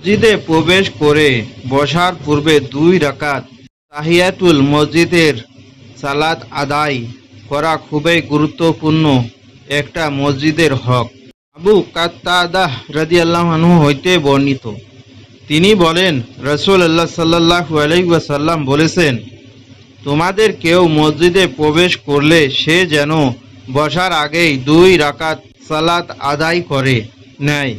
মসজিদে প্রবেশ করে বসার পূর্বে 2 রাকাত তাহিয়াতুল মসজিদের সালাত আদায় করা খুবই গুরুত্বপূর্ণ একটা মসজিদের হক। আবু কাতাদাহ রাদিয়াল্লাহু আনহু হইতে বর্ণিত, তিনি বলেন, রাসূলুল্লাহ সাল্লাল্লাহু আলাইহি ওয়াসাল্লাম বলেছেন, তোমাদের কেউ মসজিদে প্রবেশ করলে সে যেন বসার আগেই 2 রাকাত সালাত আদায় করে নেয়,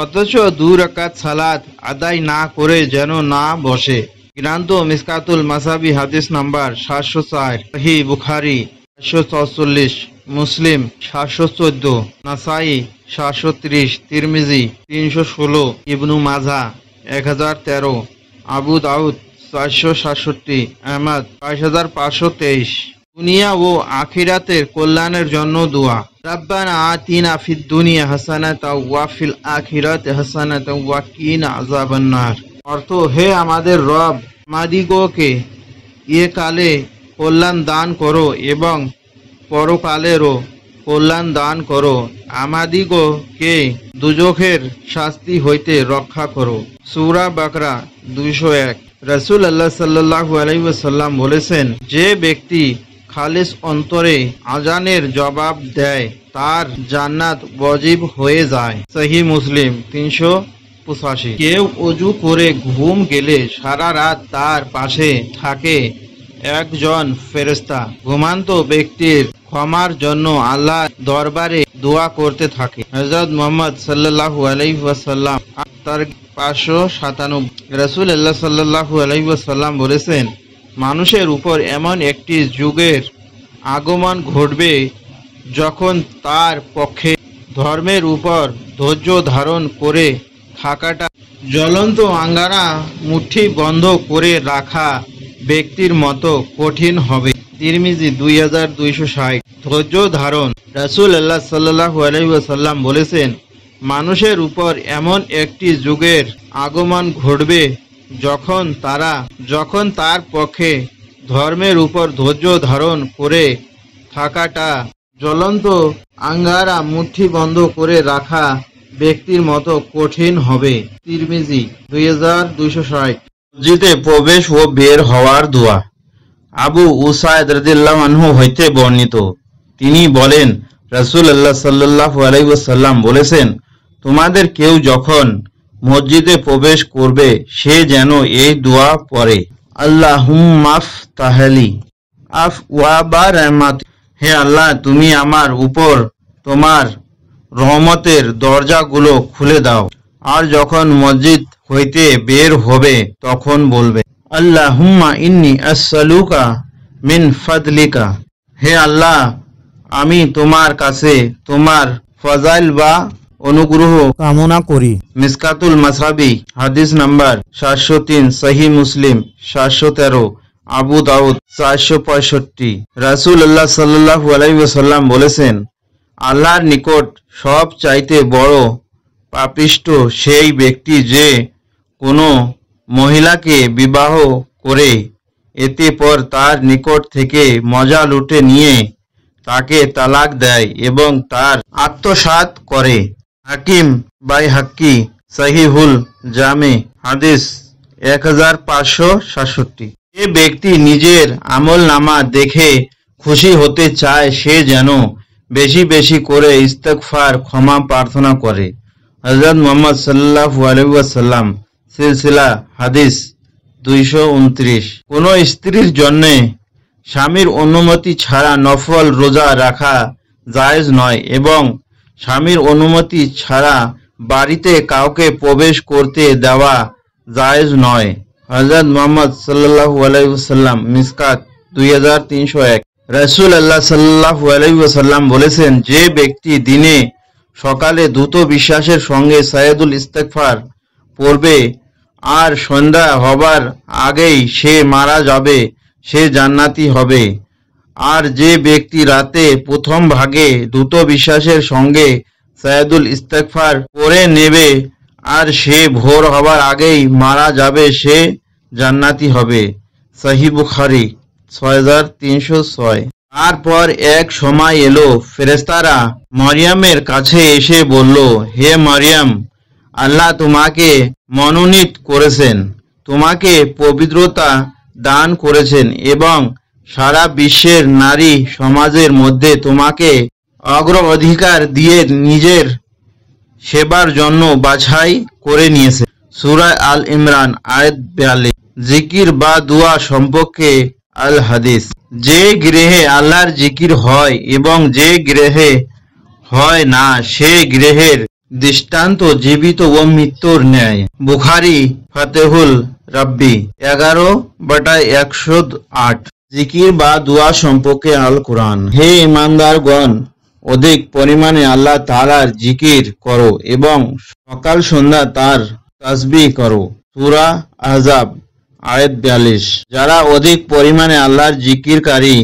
অথচ 2 রাকাত সালাত আদায় না করে যেন না বসে। গ্রন্থ মিসকাতুল মাসাবি, হাদিস নাম্বার 704, সহিহ বুখারী 744, মুসলিম 714, নাসাই 730, তিরমিজি 316, ইবনু মাজাহ 1013, আবু দাউদ 467, আহমদ 5523। দুনিয়া ও আখিরাতের কল্যাণের জন্য দোয়া। রব্বানা আতিনা ফিদ দুনিয়া হাসানাতাও ওয়া ফিল আখিরাতি হাসানাতাও ওয়া কিনা আযাবান নার। অর্থ, হে আমাদের রব, আমাদিগকে ইহকালে কল্যাণ দান করো এবং পরকালেরও কল্যাণ দান করো, আমাদিগকে দুজখের শাস্তি হইতে রক্ষা করো। সূরা বাকরা 201। রাসূলুল্লাহ সাল্লাল্লাহু আলাইহি ওয়াসাল্লাম বলেছেন, যে ব্যক্তি খালিস অন্তরে আজানের জবাব দেয় তার জান্নাত ওয়াজিব হয়ে যায়। সহিহ মুসলিম 385। কেউ ওযু করে ঘুম গেলে সারা রাত তার পাশে থাকে একজন ফেরেশতা ঘুমান্ত ব্যক্তির ক্ষমার জন্য আল্লাহ দরবারে দোয়া করতে থাকে। হযরত মুহাম্মদ সাল্লাল্লাহু আলাইহি ওয়াসাল্লাম তার 597। রাসূলুল্লাহ সাল্লাল্লাহু আলাইহি ওয়াসাল্লাম বলেছেন, মানুষের উপর এমন একটি যুগের আগমন ঘটবে যখন তার পক্ষে ধর্মের উপর ধৈর্য ধারণ করে থাকাটা জ্বলন্ত আঙ্গারা মুঠি বন্ধ করে রাখা ব্যক্তির মতো কঠিন হবে। তিরমিজি 2260। ধৈর্য ধারণ। রাসূলুল্লাহ সাল্লাল্লাহু আলাইহি ওয়াসাল্লাম বলেছেন, মানুষের উপর এমন একটি যুগের আগমন ঘটবে যখন তার পক্ষে ধর্মের উপর ধৈর্য ধারণ করে থাকাটা জ্বলন্ত আঙ্গারা মুঠি বন্ধ করে রাখা ব্যক্তির মতো কঠিন হবে। তিরমিজি 2260। মসজিদে প্রবেশ ও বের হওয়ার দোয়া। আবু উসাইদ রাদিয়াল্লাহু আনহু হইতে বর্ণিত, তিনি বলেন, রাসূলুল্লাহ সাল্লাল্লাহু আলাইহি ওয়াসাল্লাম বলেছেন, তোমাদের কেউ যখন মসজিদে প্রবেশ করবে সে যেন এই দোয়া পড়ে, আল্লাহুম্মা আফতাহলি আফওয়াবা রাহমাত। হে আল্লাহ, তুমি আমার উপর তোমার রহমতের দরজাগুলো খুলে দাও। আর যখন মসজিদ হইতে বের হবে তখন বলবে, আল্লাহুম্মা ইন্নী আসআলুকা মিন ফাদলিকা। হে আল্লাহ, আমি তোমার কাছে তোমার ফজাইল বা অনুগ্রহ কামনা করি। মিসকাতুল মাসাবি, হাদিস নাম্বার 703, সহিহ মুসলিম 713, আবু দাউদ 465। রাসূলুল্লাহ সাল্লাল্লাহু আলাইহি ওয়াসাল্লাম বলেছেন, আল্লাহর নিকট সব চাইতে বড় পাপিষ্ঠ সেই ব্যক্তি যে কোনো মহিলাকে বিবাহ করে এতে পর তার নিকট থেকে মজা লুটে নিয়ে তাকে তালাক দেয় এবং তার আত্মসাৎ করে। হাকিম বাইহাক্কি, সহিহুল জামে, হাদিস 1567। যে ব্যক্তি নিজের আমলনামা দেখে খুশি হতে চায় সে যেন বেশি বেশি করে ইস্তেগফার ক্ষমা প্রার্থনা করে। হযরত মুহাম্মদ সাল্লাল্লাহু আলাইহি ওয়াসাল্লাম, সিলসিলা হাদিস 229। কোন স্ত্রীর জন্য স্বামীর অনুমতি ছাড়া নফল রোজা রাখা জায়েজ নয় এবং স্বামীর অনুমতি ছাড়া বাড়িতে কাউকে প্রবেশ করতে দেওয়া জায়েজ নয়। হযরত মুহাম্মদ সাল্লাল্লাহু আলাইহি ওয়াসাল্লাম, মিসকাত 2301। রাসূলুল্লাহ সাল্লাল্লাহু আলাইহি ওয়াসাল্লাম বলেছেন, যে ব্যক্তি দিনে সকালে দ্রুত বিশ্বাসের সঙ্গে সাইয়্যিদুল ইস্তেগফার পড়বে আর সন্ধ্যা হবার আগেই সে মারা যাবে সে জান্নাতি হবে। আর যে ব্যক্তি রাতে প্রথম ভাগে দ্রুত বিশ্বাসের সঙ্গে সাইয়্যিদুল ইস্তেগফার পড়ে নেবে আর সে ভোর হবার আগেই মারা যাবে সে জান্নাতি হবে। সহিহ বুখারী 6306। তারপর এক সময় এলো, ফেরেশতারা মরিয়মের কাছে এসে বলল, হে মরিয়ম, আল্লাহ তোমাকে মনোনীত করেছেন, তোমাকে পবিত্রতা দান করেছেন এবং সারা বিশ্বের নারী সমাজের মধ্যে তোমাকে অগ্রাধিকার দিয়ে নিজের সেবার জন্য বাছাই করে নিয়েছে। সূরা আল ইমরান আয়াত 42। জিকির বা দোয়া সম্পর্কে আল হাদিস। যে গৃহে আল্লাহর জিকির হয় এবং যে গৃহে হয় না সে গৃহের দৃষ্টান্ত জীবিত ও মৃত্যুর ন্যায়। বুখারী ফাতেহুল রাব্বি 11/108। জিকির বা দোয়া সম্পর্কে আল কুরআন। হে ঈমানদারগণ, অধিক পরিমাণে আল্লাহ তাআলার জিকির করো এবং সকাল সন্ধ্যা তার তাসবিহ করো। সূরা আহজাব আয়াত 42। যারা অধিক পরিমাণে আল্লাহর জিকিরকারী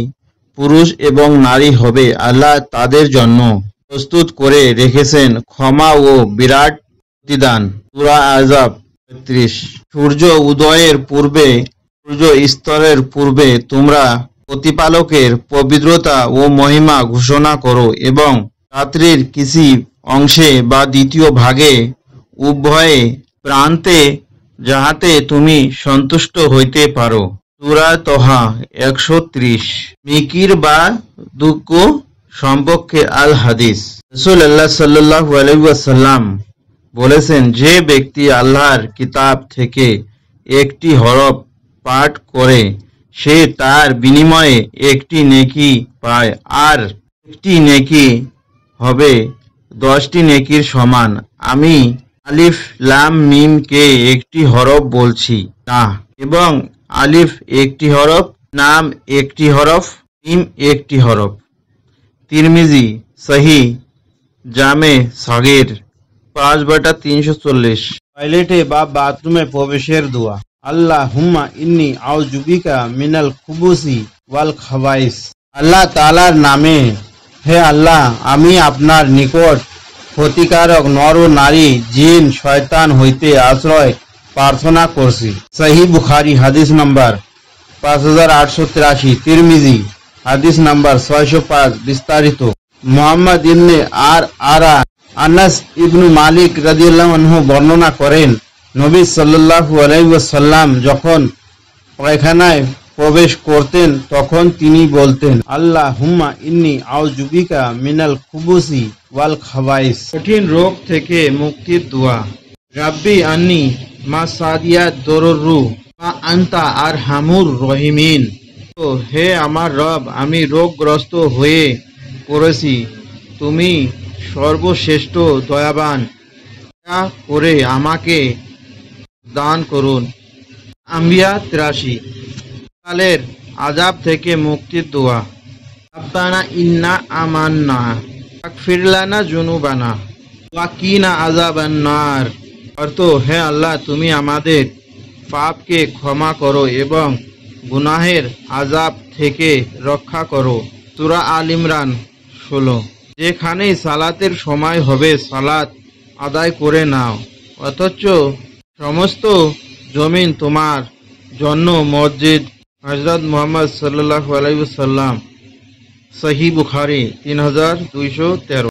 পুরুষ এবং নারী হবে, আল্লাহ তাদের জন্য প্রস্তুত করে রেখেছেন ক্ষমা ও বিরাট প্রতিদান। সূরা আহজাব 33। সূর্য উদয়ের পূর্বে, সূর্য স্তরের পূর্বে তোমরা প্রতিপালকের পবিত্রতা ও মহিমা ঘোষণা করো এবং রাত্রির কিছু অংশে বা দ্বিতীয় ভাগে উভয়ে প্রান্তে, যাহাতে তুমি সন্তুষ্ট হইতে পারো। সূরা তহা 130। মিকির বা দুঃখ সম্পর্কে আল হাদিস। রাসূলুল্লাহ সাল্লাল্লাহু আলাইহি ওয়াসাল্লাম বলেছেন, যে ব্যক্তি আল্লাহর কিতাব থেকে একটি হরফ পাঠ করে সে তার বিনিময়ে একটি নেকি পায়, আর একটি নেকি হবে 10টি নেকির সমান। আমি আলিফ লাম মিম কে একটি হরফ বলছি না, এবং আলিফ একটি হরফ, নাম একটি হরফ, মিম একটি হরফ। তিরমিজি সহিহ জামে সাগীর 5/340। টয়লেটে বা বাথরুমে প্রবেশের দোয়া। আল্লাহুম্মা ইন্নী আউযু বিকা মিনাল খুবুসি ওয়াল খাবাইস। আল্লাহ তাআলার নামে, হে আল্লাহ, আমি আপনার নিকট ক্ষতিকারক নর ও নারী, জিন, শয়তান হইতে আশ্রয় প্রার্থনা করছি। সহিহ বুখারী হাদিস নাম্বার 5883। তিরমিজি হাদিস নাম্বার 605। বিস্তারিত। মুহাম্মদ ইবনে আরা আনাস ইবনু মালিক রাদিয়াল্লাহু আনহু বর্ণনা করেন, নবী সাল্লাল্লাহু আলাইহি ওয়াসাল্লাম যখন পায়খানায় প্রবেশ করতেন তখন তিনি বলতেন, আল্লাহুম্মা ইন্নী আউযু বিকা মিনাল খুবুসি ওয়াল খাবাইস। কঠিন রোগ থেকে মুক্তির দোয়া। রাব্বি আন্নী মা সাদিয়াত দররু মা আনতা আরহামুর রহিমিন। তো হে আমার রব, আমি রোগগ্রস্ত হয়ে পড়েছি, তুমি সর্বশ্রেষ্ঠ দয়াবান, দয়া করে আমাকে দান করুন। আম্বিয়া 83। কালের আযাব থেকে মুক্তির দোয়া। রাব্বানা ইন্না আমান্না ফাগফির লানা যুনুবানা ওয়া কিনা আযাবান নার। অর্থ, হে আল্লাহ, তুমি আমাদের পাপকে ক্ষমা করো এবং গুনাহের আযাব থেকে রক্ষা করো। সূরা আল ইমরান 16। যেখানেই সালাতের সময় হবে সালাত আদায় করে নাও, অথচ সমস্ত জমিন তোমার জন্য মসজিদ। হযরত মুহাম্মদ সাল্লাল্লাহু আলাইহি ওয়াসাল্লাম। সহিহ বুখারী 3213।